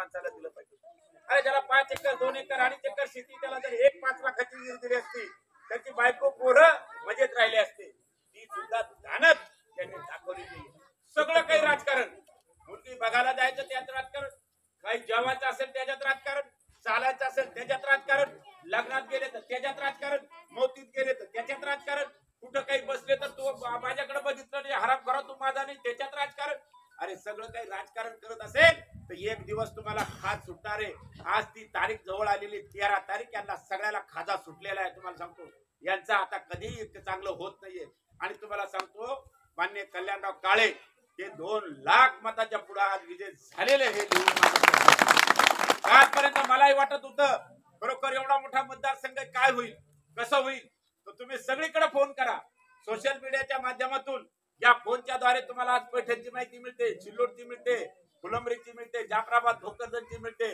माणसाला दिलं पाहिजे. अरे ज्याला 5 एकर 2 एकर 2.5 एकर शेती, त्याला जर 1-5 लाखाची विहीर दिली असती, त्याची बायको पोरं मजेत राहिले असते. ती सुद्धा धानत त्यांनी दाखवली नाही. सगळं काही राजकारण, मुलगी बघायला जायचं त्यात राजकारण, काही जेवायचं असेल त्याच्यात राजकारण, चालायचं असेल त्याच्यात राजकारण, लग्नात गेले तर त्याच्यात राजकारण, मोतीत गेले तर त्याच्यात राजकारण, कुठं काही बसले तर तो माझ्याकडे बघितलं नाही, हराम करा तू माझा नाही, त्याच्यात राजकारण. अरे सगळं काही राजकारण करत असेल तर एक दिवस तुम्हाला खाज सुटणार आहे. आज ती तारीख जवळ आलेली 13 तारीख, यांना सगळ्याला खाजा सुटलेला आहे. तुम्हाला सांगतो यांचं आता कधीही चांगलं होत नाहीये. आणि तुम्हाला सांगतो मान्य कल्याणराव काळे हे 2 लाख मताच्या पुढे आज विजय झालेले हे आजपर्यंत मलाही वाटत होतं बरोबर एवढा मोठा मतदारसंघ काय होईल कसं होईल. तर तुम्ही सगळीकडे फोन करा, सोशल मीडियाच्या माध्यमातून या फोनच्या द्वारे तुम्हाला आज पैठणची माहिती मिळते, सिल्लोडची मिळते, फुलंब्रीची मिळते, जाफराबाद भोकरदनची मिळते,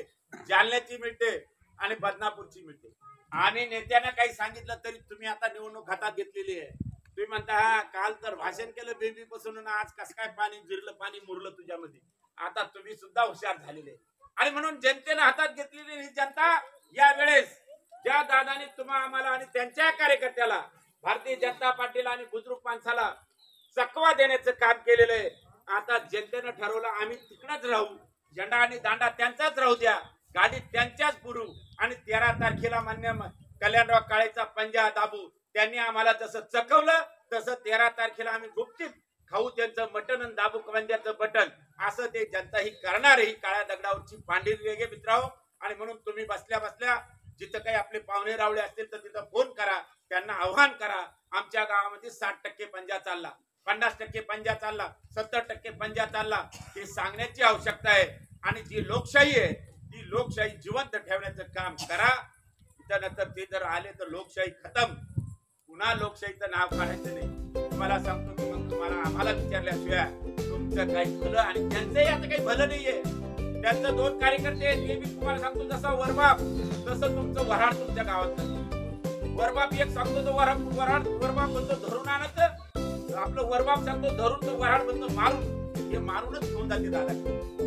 जालन्याची मिळते आणि बदनापूरची मिळते. आणि नेत्यांना काही सांगितलं तरी तुम्ही आता निवडणूक हातात घेतलेली आहे. तुम्ही म्हणता हा काल तर भाषण केलं बेबी पासून, आज कसं काय पाणी जिरलं, पाणी मुरलं तुझ्यामध्ये. आता तुम्ही सुद्धा हुशार झालेले आणि म्हणून जनतेने हातात घेतलेली ही जनता या वेळेस ज्या दादाने तुम्हा आम्हाला आणि त्यांच्या कार्यकर्त्याला भारतीय जनता पार्टीला आणि बुजुर्ग माणसाला चकवा देण्याचं काम केलेलं आहे. आता जनतेनं ठरवलं आम्ही तिकडच राहू, झेंडा आणि दांडा त्यांचाच राहू द्या, गाडी त्यांच्याच पुरू. आणि 13 तारखेला मान्य कल्याणराव काळेचा पंजा दाबू. त्यांनी आम्हाला जसं चकवलं तसं 13 तारखेला आम्ही गुपचीत खाऊ त्यांचं मटण आणि दाबू पंजाचं बटन. असं ते जनता ही करणार आहे. ही काळ्या दगडावरची पांढरी रेगे मित्रांनो. आणि म्हणून तुम्ही बसल्या बसल्या जिथं काही आपले पाहुणे रावळे असतील तर तिथं फोन करा, त्यांना आव्हान करा. आमच्या गावामध्ये 60% पंजा चालला, 50% पंजा चालला, 70% पंजा चालला, हे सांगण्याची आवश्यकता आहे. आणि जी लोकशाही आहे ती लोकशाही जिवंत ठेवण्याचं काम करा. त्यानंतर ते जर आले तर लोकशाही खतम, पुन्हा लोकशाहीचं नाव काढायचं नाही. तुम्हाला सांगतो की मग तुम्हाला आम्हाला विचारल्याशिवाय तुमचं काही भलं आणि त्यांचंही आता काही भलं नाहीये. त्यांचं 2 कार्यकर्ते आहेत, ते मी तुम्हाला सांगतो जसा वरबाप तसं तुमचं वराड तुमच्या गावात. वरबाप एक सांगतो तो वराड वरबाप म्हणतो धरून आणत, आपलं वरबाप सांगतो धरून, तो वराड म्हणतो मारून. हे मारूनच घेऊन जाते दादा.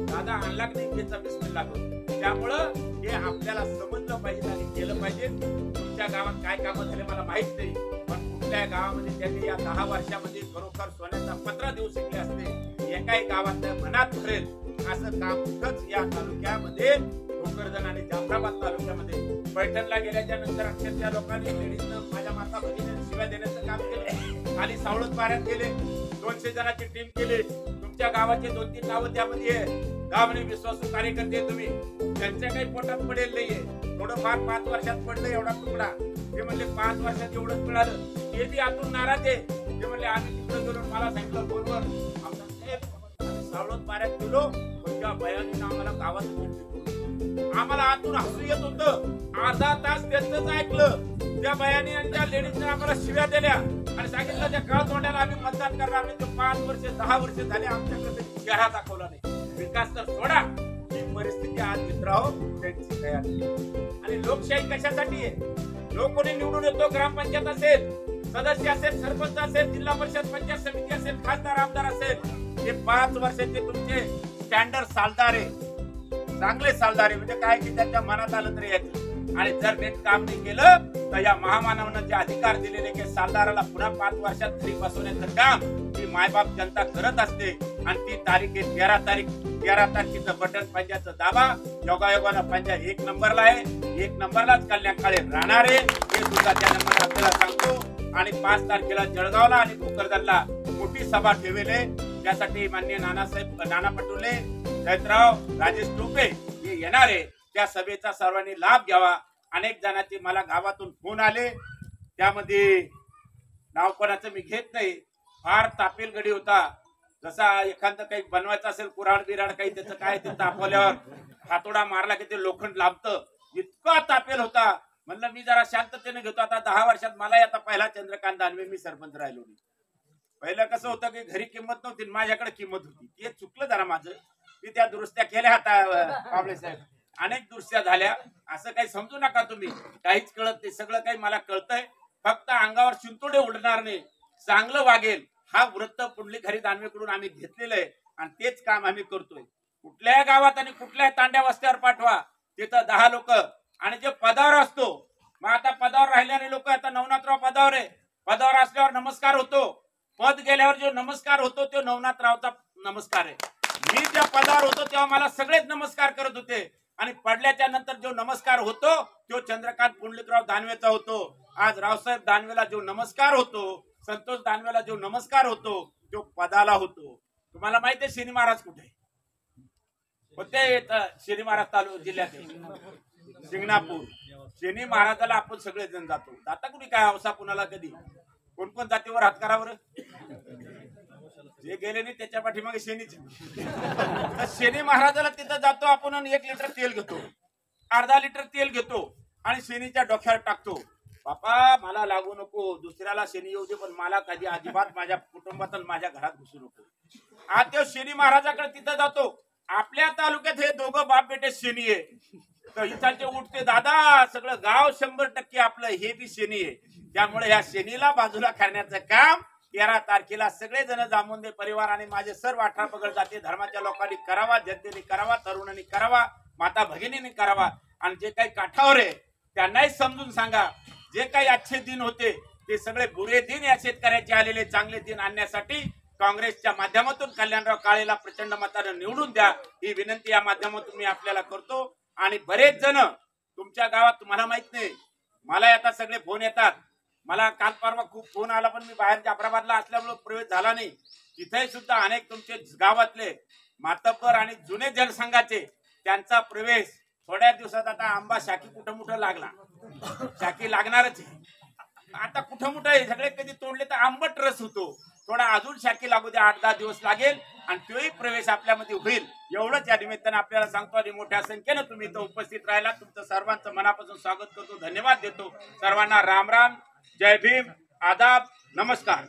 दादा आणला की नाही त्याचा बिस्मिल्लाह करू. त्यामुळं हे आपल्याला समजलं पाहिजे आणि केलं पाहिजे. तुमच्या गावात काय कामं झाले मला माहित नाही, पण कुठल्या गावामध्ये त्यांनी या 10 वर्षामध्ये खरोखर सोन्याचा पत्रा देऊ शकले असते. एकाही गावातल्या मनात भरेल असं काम कुठंच या तालुक्यामध्ये भोकरदन आणि जाफराबाद तालुक्यामध्ये. पैठणला गेल्याच्या नंतर अक्षरशः लोकांनी लेडीजनं माझ्या माता भगिनींना शिव्या देण्याचं काम केलं. खाली सावळत पाऱ्यात गेले, 200 जणांची टीम केली. तुमच्या गावाचे 2-3 नावं त्यामध्ये गावने विश्वासू कार्यकर्ते तुम्ही, त्यांच्या काही पोटात पडेल नाहीये. थोडंफार 5 वर्षात पडलं एवढा तुकडा. ते म्हणले 5 वर्षात एवढंच मिळालं, ते बी आतून नाराज आहे. ते म्हणले आम्ही तिकडे गेलो, मला सांगितलं फोनवर सावळत पाऱ्यात गेलो, पण त्या बयाने आम्हाला गावात आम्हाला आतून हसू येत होतं. अर्धा तास त्यांचंच ऐकलं. त्या बयाने आणि त्या लेडीजने आम्हाला शिव्या दिल्या आणि सांगितलं त्या काळ तोंड्याला आम्ही मतदान करणार नाही. 5 वर्ष 10 वर्ष झाले आमच्याकडे चेहरा दाखवला नाही. विकास तर सोडा. ही परिस्थिती आज मित्रांनो त्यांची तयार. आणि लोकशाही कशासाठी आहे? लोक कोणी निवडून येतो, ग्रामपंचायत असेल, सदस्य असेल, सरपंच असेल, जिल्हा परिषद पंचायत समिती असेल, खासदार आमदार असेल, हे 5 वर्षाचे तुमचे स्टँडर्ड सालदार आहे, चांगले सालदार आहे. म्हणजे काय की त्यांच्या मनात आलं तरी यायचं. आणि जर नीट काम नाही केलं तर या महामानवानं जे अधिकार दिलेले की सालदाराला पुन्हा 5 वर्षात घरी बसवण्याचं काम ती मायबाप जनता करत असते. आणि ती तारीख आहे 13 तारीख. 13 तारखेचं बटन पंजाचं दाबा. योगायोगानं पंजा 1 नंबरला आहे. 1 नंबरलाच कल्याण काळे राहणार आहे हे सुद्धा त्या नंबर आपल्याला सांगतो. आणि 5 तारखेला जळगावला आणि भोकरदनला मोठी सभा ठेवले. त्यासाठी माननीय नाना पटोले, जयंतराव, राजेश टोपे हे येणार आहे. त्या सभेचा सर्वांनी लाभ घ्यावा. अनेक जणांचे मला गावातून फोन आले, त्यामध्ये नाव कोणाचं मी घेत नाही. फार तापेल गडी होता. जसा एखादं काही बनवायचं असेल कुऱ्हाड बिराड काही, त्याचं काय ते तापवल्यावर हातोडा मारला की ते लोखंड लांबतं, इतका तापेल होता. म्हणलं मी जरा शांततेने घेतो. आता 10 वर्षात मला आता पहिला चंद्रकांत दानवे मी सरपंच राहिलो. पहिलं कसं होतं की घरी किंमत नव्हती, माझ्याकडे किंमत होती. ते चुकलं जरा माझं. मी त्या दुरुस्त्या केल्या आता पावले साहेब, अनेक दुरुस्त्या झाल्या. असं काही समजू नका तुम्ही, काहीच कळत नाही. सगळं काही मला कळतंय. फक्त अंगावर शिंतोडे उडणार नाही, चांगलं वागेल हा वृत्त पुंडलिक हरी दानवेकडून आम्ही घेतलेलं आहे आणि तेच काम आम्ही करतोय. कुठल्याही गावात आणि कुठल्याही तांड्या वस्त्यावर पाठवा, तिथं 10 लोक. आणि जे पदावर असतो, मग आता पदावर राहिल्याने लोक, आता नवनाथराव पदावर आहे, पदावर असल्यावर नमस्कार होतो, पद गेल्यावर जो नमस्कार होतो तो नवनाथरावचा नमस्कार आहे. मी ज्या पदावर होतो तेव्हा मला सगळेच नमस्कार करत होते, आणि पडल्याच्या नंतर जो नमस्कार होतो तो चंद्रकांत पुंडलिकराव दानवेचा होतो. आज रावसाहेब दानवेला जो नमस्कार होतो, संतोष दानवेला जो नमस्कार होतो, तो पदाला होतो. तुम्हाला माहिती आहे शनी महाराज कुठे होते? शनी महाराज तालुका जिल्ह्यात शिंगणापूर. शनी महाराजाला आपण सगळेजण जातो. जाता कुणी काय हौसा कुणाला कधी? कोण कोण जातीवर हात करावर? जे गेले नाही त्याच्या पाठीमागे शनीच. तर शनी महाराजाला तिथं जातो आपण आणि 1 लिटर तेल घेतो, अर्धा लिटर तेल घेतो आणि शनीच्या डोक्यावर टाकतो. बापा मला लागू नको, दुसऱ्याला शनी येऊ दे, पण मला कधी अजिबात माझ्या कुटुंबात आणि माझ्या घरात घुसू नको. आज तो शनी महाराजाकडे तिथं जातो. आपल्या तालुक्यात हे दोघं बाप बेटे शनी आहे. तर इथालचे उठते दादा, सगळं गाव 100% आपलं हे बी शनी आहे. त्यामुळे ह्या शनीला बाजूला करण्याचं काम 13 तारखेला सगळे जण जामुंदे परिवार आणि माझे सर्व 18 पगड जाती धर्माच्या लोकांनी करावा, जनतेने करावा, तरुणांनी करावा, माता भगिनींनी करावा. आणि जे काही काठावर आहे त्यांनाही समजून सांगा, जे काही अच्छे दिन होते ते सगळे बुरे दिन या शेतकऱ्याचे आलेले चांगले दिन आणण्यासाठी काँग्रेसच्या माध्यमातून कल्याणराव काळेला प्रचंड मताने निवडून द्या, ही विनंती या माध्यमातून मी आपल्याला करतो. आणि बरेच जण तुमच्या गावात, तुम्हाला माहित नाही, मला आता सगळे फोन येतात. मला काल परवा खूप फोन आला, पण मी बाहेर जाफराबादला असल्यामुळे प्रवेश झाला नाही. तिथे सुद्धा अनेक तुमचे गावातले मातब्बर आणि जुने जनसंघाचे त्यांचा प्रवेश थोड्या दिवसात. आता आंबा शाकी कुठं मुठं लागला, शाकी लागणारच आहे. आता कुठं मुठं आहे, सगळे कधी तोडले तर आंबट रस होतो. थोडा अजून शाकी लागू द्या, 8-10 दिवस लागेल आणि तोही प्रवेश आपल्यामध्ये होईल. एवढंच या निमित्ताने आपल्याला सांगतो. आणि मोठ्या संख्येनं तुम्ही इथं उपस्थित राहिला, तुमचं सर्वांचं मनापासून स्वागत करतो, धन्यवाद देतो. सर्वांना राम राम, जय भीम, आदाब, नमस्कार.